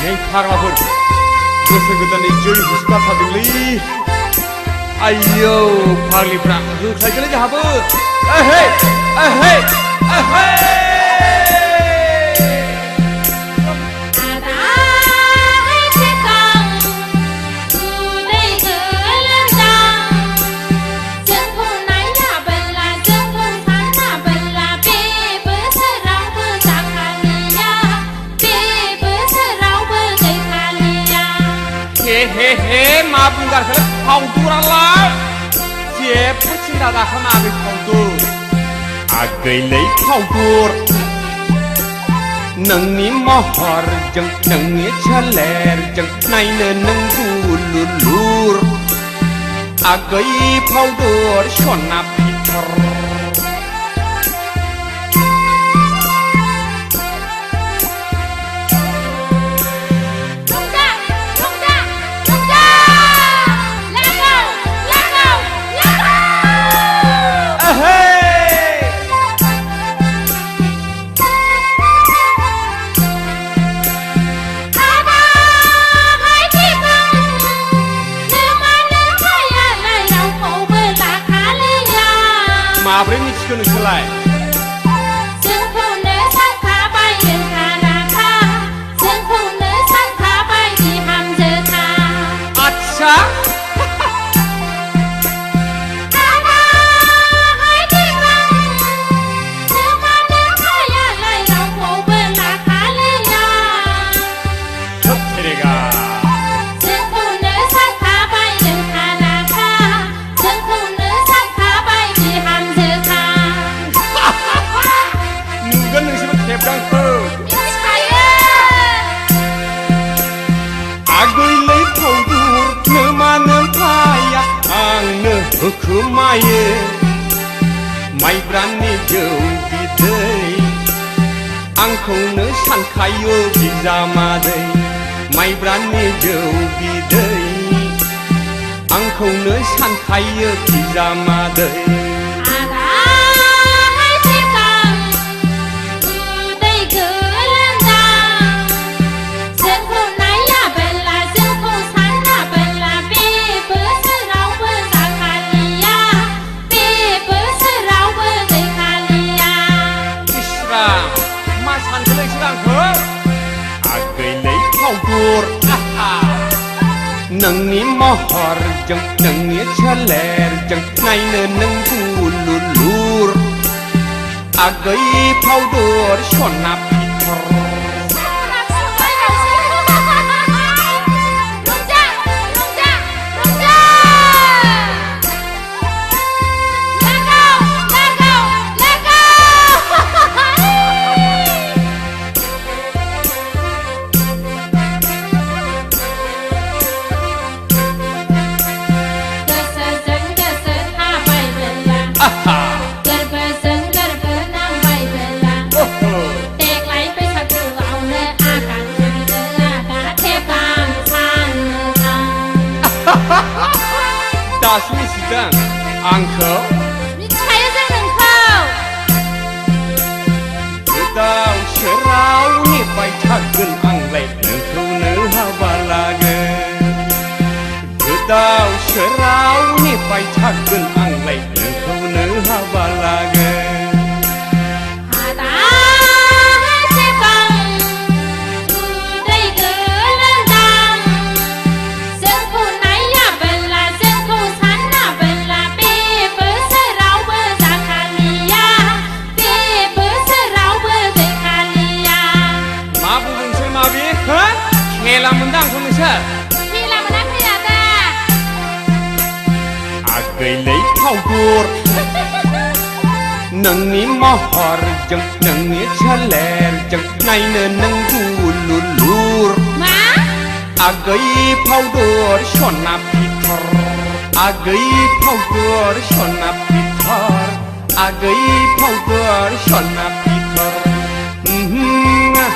이 파라본 그것을 그다니 저희 무스카 타들리 아이요 파리브라 그 살길래 잡어 에헤이 에헤이 에헤이 헤헤헤 마분가 그래 파우두랄라 제 푸친다다 하나비 파우두 아그이 레이 파우두 능니 머허르정 능니 찰레르정 나이는 능굴룰룰 아그이 파우두 쇼나 피터มาเรื่องนี้ชื่อหนึ่งอะไรซึ่งผู้เนื้อสังขาใบเดินทางราคาซึ่งผู้เนื้อสังขาใบที่ทำเจอทาอัจฉริคือไม่ปราณีเดียวดีเดย์อังคงเนื้อฉันขายอยู่ที่จามาเดย์ไม่ปราณีเดียวดีเดย์อังคงเนื้อฉันขายอยู่ที่จามาเดย์นังนี้มหรจังนังนี้เฉลรจังในเนินนังกูลุลูรอาเกยเผาดอร์ชนนับพิทร大叔是这样，安可。你还有这能扣？直到学老你ไปชักกันอังเลยเนื้อคู่เนื้อฮาวาลาเก直到学老你ไปชักกันอังเลยเนื้อคู่เนื้อฮาวาลาเกลามันดังคนนี้ใช่พี่ลามันดังพี่อาตาอาเกยเลยเข้ากูรนังนี้มหรจังนังนี้เฉลรจังในเนินนังกูลุลูรมาอาเกยเผาดอร์ชนนับพิทรอาเกยเผาดอร์ชนนับพิทรอาเกยเผาดอร์ชนนับพิทร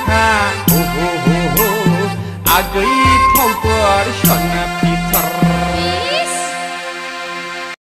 ฮ่าโอ้โหอาเกยเผาดอร์ชนนับพิ